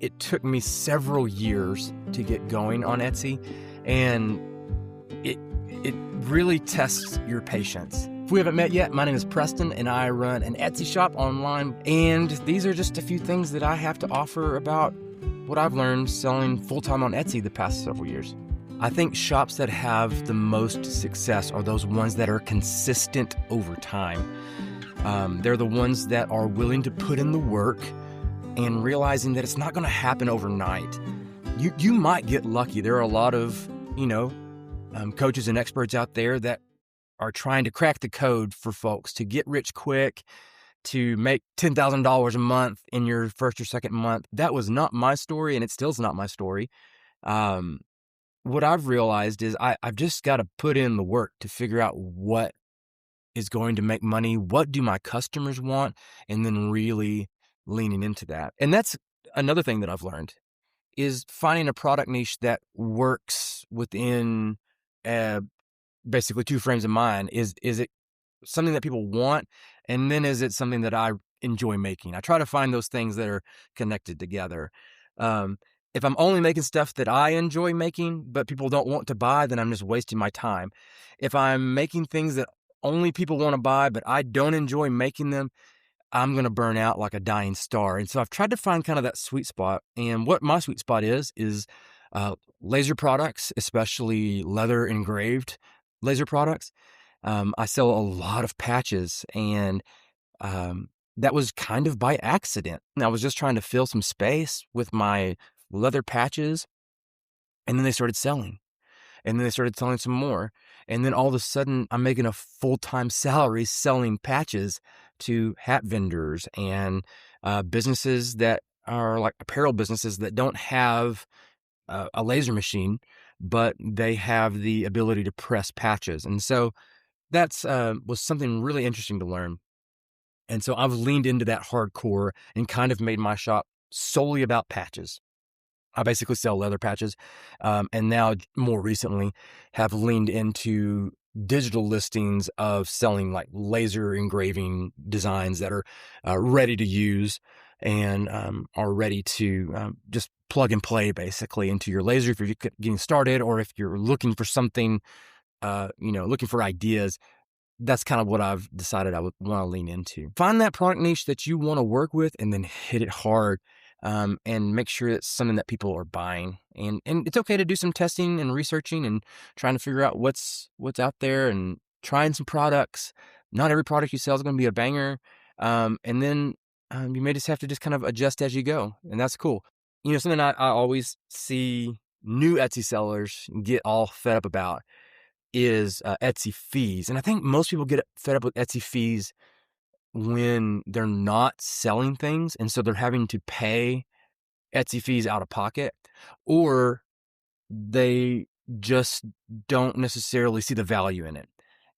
it took me several years to get going on Etsy, and it really tests your patience. If we haven't met yet, my name is Preston, and I run an Etsy shop online, and these are just a few things that I have to offer about what I've learned selling full-time on Etsy the past several years. I think shops that have the most success are those ones that are consistent over time. They're the ones that are willing to put in the work and realizing that it's not going to happen overnight. You might get lucky. There are a lot of, coaches and experts out there that are trying to crack the code for folks to get rich quick, to make $10,000 a month in your first or second month. That was not my story, and it still is not my story. What I've realized is I've just got to put in the work to figure out what is going to make money, what do my customers want, and then really leaning into that. And that's another thing that I've learned is finding a product niche that works within basically two frames of mind. Is it something that people want? And then is it something that I enjoy making? I try to find those things that are connected together. If I'm only making stuff that I enjoy making, but people don't want to buy, then I'm just wasting my time. If I'm making things that only people want to buy, but I don't enjoy making them, I'm going to burn out like a dying star. And so I've tried to find kind of that sweet spot. And what my sweet spot is laser products, especially leather engraved laser products. I sell a lot of patches, and that was kind of by accident. I was just trying to fill some space with my leather patches, and then they started selling. And then they started selling some more. And then all of a sudden, I'm making a full-time salary selling patches to hat vendors and businesses that are like apparel businesses that don't have a laser machine, but they have the ability to press patches. And so that's was something really interesting to learn. And so I've leaned into that hardcore and kind of made my shop solely about patches. I basically sell leather patches, and now more recently have leaned into digital listings of selling like laser engraving designs that are ready to use and are ready to just plug and play basically into your laser if you're getting started, or if you're looking for something, looking for ideas. That's kind of what I've decided I would want to lean into. Find that product niche that you want to work with and then hit it hard. And make sure it's something that people are buying. And it's okay to do some testing and researching and trying to figure out what's out there and trying some products. Not every product you sell is going to be a banger. And then you may just have to just kind of adjust as you go. And that's cool. Something I always see new Etsy sellers get all fed up about is Etsy fees. And I think most people get fed up with Etsy fees when they're not selling things, and so they're having to pay Etsy fees out of pocket, or they just don't necessarily see the value in it.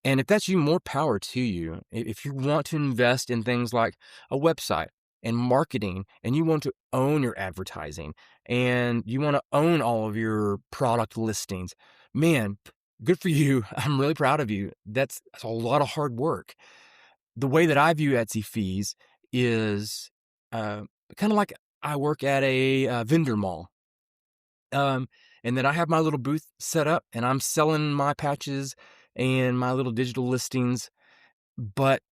And if that's you, more power to you. If you want to invest in things like a website and marketing, and you want to own your advertising, and you want to own all of your product listings, man, good for you. I'm really proud of you. That's a lot of hard work. The way that I view Etsy fees is kind of like I work at a vendor mall. And then I have my little booth set up, and I'm selling my patches and my little digital listings, but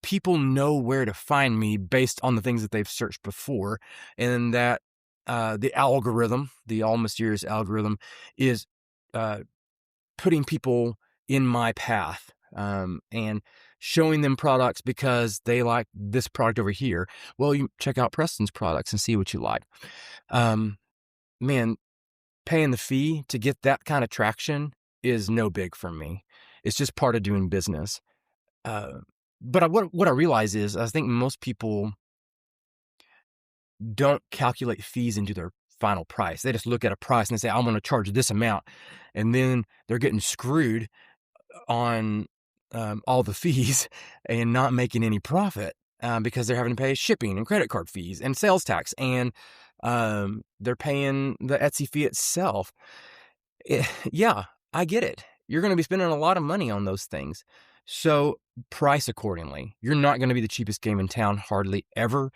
people know where to find me based on the things that they've searched before, and that the algorithm, the all mysterious algorithm, is putting people in my path and showing them products because they like this product over here. Well, you check out Preston's products and see what you like. Man, paying the fee to get that kind of traction is no big for me. It's just part of doing business. But what I realize is I think most people don't calculate fees into their final price. They just look at a price and they say, I'm going to charge this amount. And then they're getting screwed on all the fees and not making any profit because they're having to pay shipping and credit card fees and sales tax, and they're paying the Etsy fee itself. Yeah, I get it. You're going to be spending a lot of money on those things. So price accordingly. You're not going to be the cheapest game in town, hardly ever.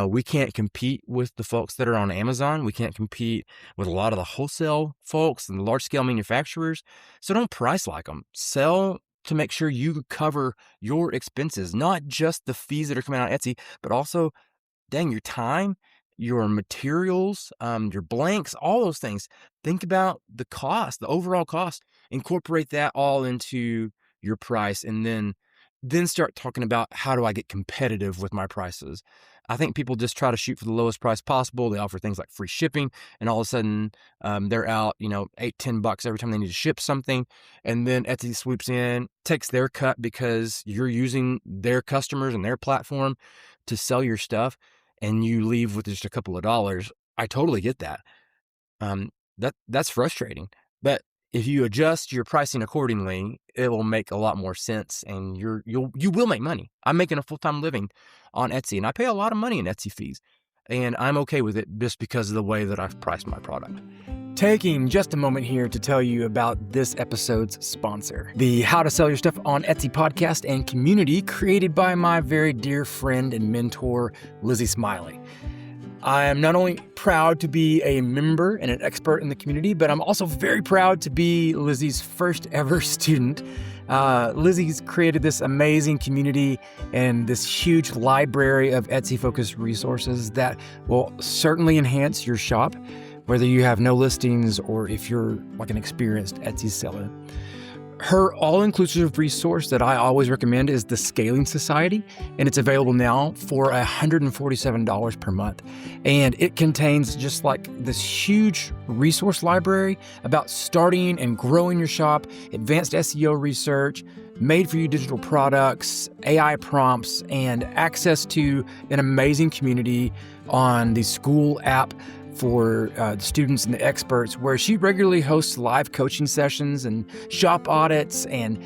We can't compete with the folks that are on Amazon. We can't compete with a lot of the wholesale folks and the large scale manufacturers. So don't price like them. Sell to make sure you cover your expenses, not just the fees that are coming out of Etsy, but also your time, your materials, your blanks, all those things. Think about the cost, the overall cost, incorporate that all into your price, and then start talking about how do I get competitive with my prices. I think people just try to shoot for the lowest price possible. They offer things like free shipping, and all of a sudden they're out, $8-10 every time they need to ship something. And then Etsy swoops in, takes their cut because you're using their customers and their platform to sell your stuff, and you leave with just a couple of dollars. I totally get that. That's frustrating. But if you adjust your pricing accordingly, it will make a lot more sense, and you will make money. I'm making a full-time living on Etsy, and I pay a lot of money in Etsy fees, and I'm okay with it just because of the way that I've priced my product. Taking just a moment here to tell you about this episode's sponsor, the How to Sell Your Stuff on Etsy podcast and community created by my very dear friend and mentor, Lizzie Smiley. I am not only proud to be a member and an expert in the community, but I'm also very proud to be Lizzie's first ever student. Lizzie's created this amazing community and this huge library of Etsy-focused resources that will certainly enhance your shop, whether you have no listings or if you're like an experienced Etsy seller. Her all-inclusive resource that I always recommend is the Scaling Society, and it's available now for $147 per month. And it contains just like this huge resource library about starting and growing your shop, advanced SEO research, made-for-you digital products, AI prompts, and access to an amazing community on the school app for the students and the experts, where she regularly hosts live coaching sessions and shop audits and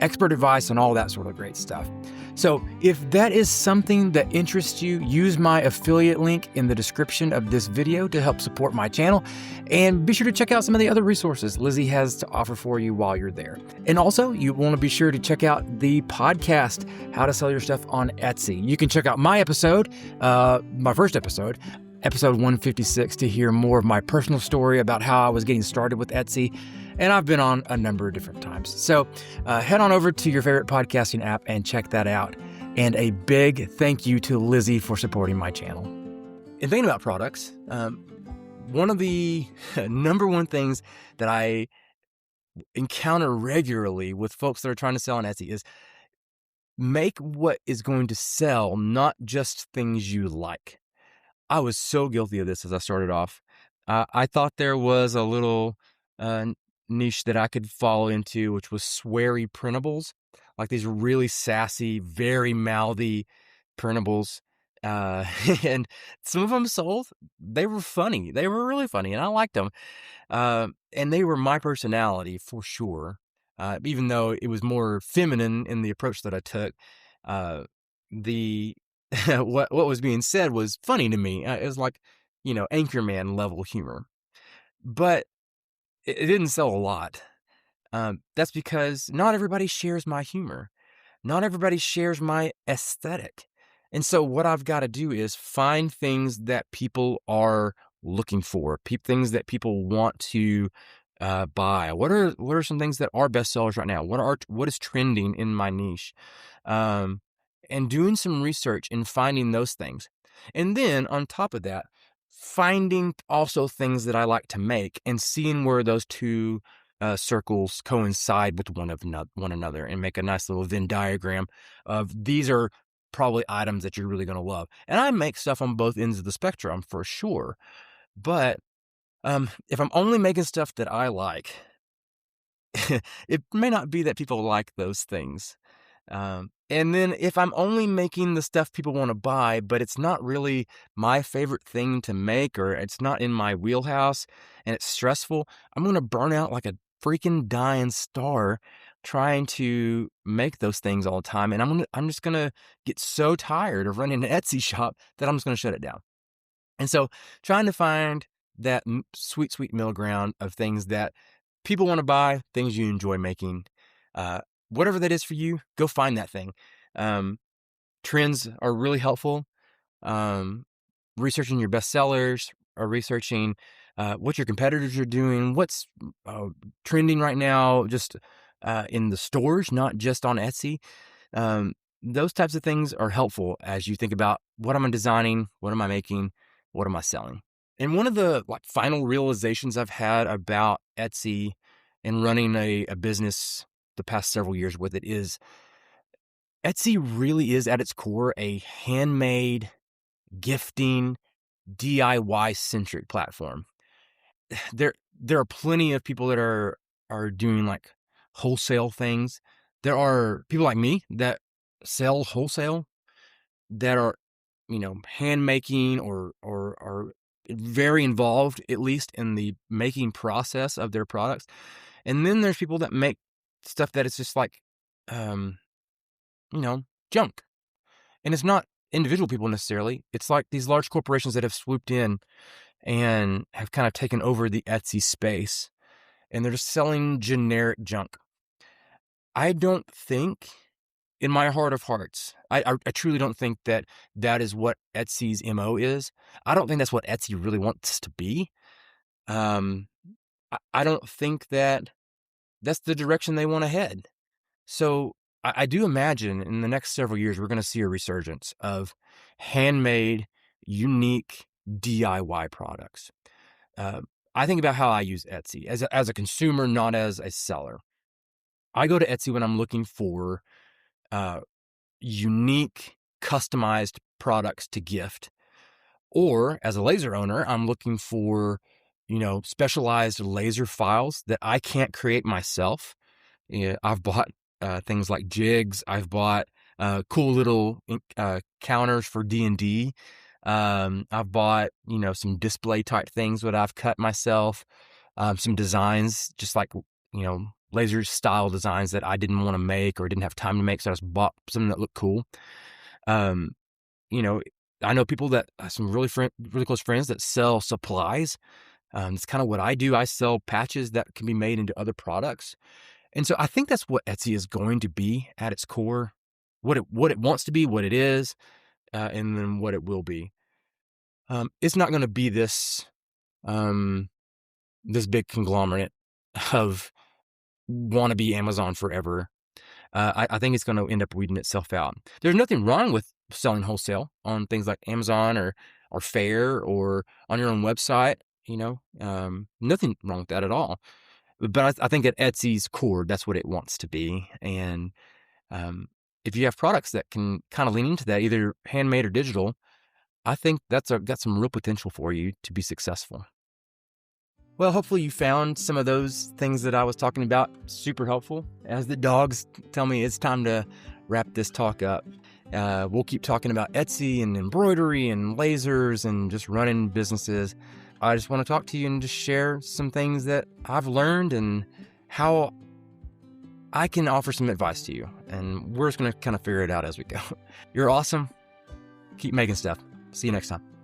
expert advice and all that sort of great stuff. So if that is something that interests you, use my affiliate link in the description of this video to help support my channel. And be sure to check out some of the other resources Lizzie has to offer for you while you're there. And also, you want to be sure to check out the podcast, How to Sell Your Stuff on Etsy. You can check out my episode, my first episode 156, to hear more of my personal story about how I was getting started with Etsy. And I've been on a number of different times. So head on over to your favorite podcasting app and check that out. And a big thank you to Lizzie for supporting my channel. In thinking about products, one of the number one things that I encounter regularly with folks that are trying to sell on Etsy is make what is going to sell, not just things you like. I was so guilty of this as I started off. I thought there was a little niche that I could fall into, which was sweary printables, like these really sassy, very mouthy printables. And some of them sold. They were funny. They were really funny, and I liked them. And they were my personality for sure. Even though it was more feminine in the approach that I took, the what was being said was funny to me. It was like, Anchorman level humor, but it didn't sell a lot. That's because not everybody shares my humor. Not everybody shares my aesthetic. And so what I've got to do is find things that people are looking for, things that people want to buy. What are some things that are bestsellers right now? What is trending in my niche? And doing some research and finding those things. And then on top of that, finding also things that I like to make and seeing where those two circles coincide with one another, and make a nice little Venn diagram of these are probably items that you're really going to love. And I make stuff on both ends of the spectrum for sure. But if I'm only making stuff that I like, it may not be that people like those things. And then if I'm only making the stuff people want to buy, but it's not really my favorite thing to make, or it's not in my wheelhouse and it's stressful, I'm going to burn out like a freaking dying star trying to make those things all the time. And I'm just going to get so tired of running an Etsy shop that I'm just going to shut it down. And so trying to find that sweet, sweet middle ground of things that people want to buy, things you enjoy making, whatever that is for you, go find that thing. Trends are really helpful. Researching your best sellers or researching what your competitors are doing, what's trending right now, just in the stores, not just on Etsy. Um, those types of things are helpful as you think about what am I designing, what am I making, what am I selling. And one of the final realizations I've had about Etsy and running a business the past several years with it is Etsy really is at its core a handmade, gifting, DIY centric platform. There are plenty of people that are doing like wholesale things. There are people like me that sell wholesale that are, hand making or are very involved, at least in the making process of their products. And then there's people that make stuff that is just like, um, junk. And it's not individual people necessarily. It's like these large corporations that have swooped in and have kind of taken over the Etsy space, and they're just selling generic junk. I don't think, in my heart of hearts, I truly don't think that is what Etsy's MO is. I don't think that's what Etsy really wants to be. I don't think that that's the direction they want to head. So I do imagine in the next several years, we're going to see a resurgence of handmade, unique DIY products. I think about how I use Etsy as a consumer, not as a seller. I go to Etsy when I'm looking for unique, customized products to gift. Or as a laser owner, I'm looking for, specialized laser files that I can't create myself. Yeah, I've bought things like jigs. I've bought cool little counters for D&D. I've bought, some display type things that I've cut myself. Some designs, just like, laser style designs that I didn't want to make or didn't have time to make. So I just bought something that looked cool. I know people that some really close friends that sell supplies. It's kind of what I do. I sell patches that can be made into other products. And so I think that's what Etsy is going to be at its core, what it wants to be, what it is, and then what it will be. It's not going to be this big conglomerate of wannabe Amazon forever. I think it's going to end up weeding itself out. There's nothing wrong with selling wholesale on things like Amazon or Faire or on your own website. Nothing wrong with that at all. But I think at Etsy's core, that's what it wants to be. And if you have products that can kind of lean into that, either handmade or digital, I think that's got some real potential for you to be successful. Well, hopefully you found some of those things that I was talking about super helpful. As the dogs tell me, it's time to wrap this talk up. We'll keep talking about Etsy and embroidery and lasers and just running businesses. I just want to talk to you and just share some things that I've learned and how I can offer some advice to you. And we're just going to kind of figure it out as we go. You're awesome. Keep making stuff. See you next time.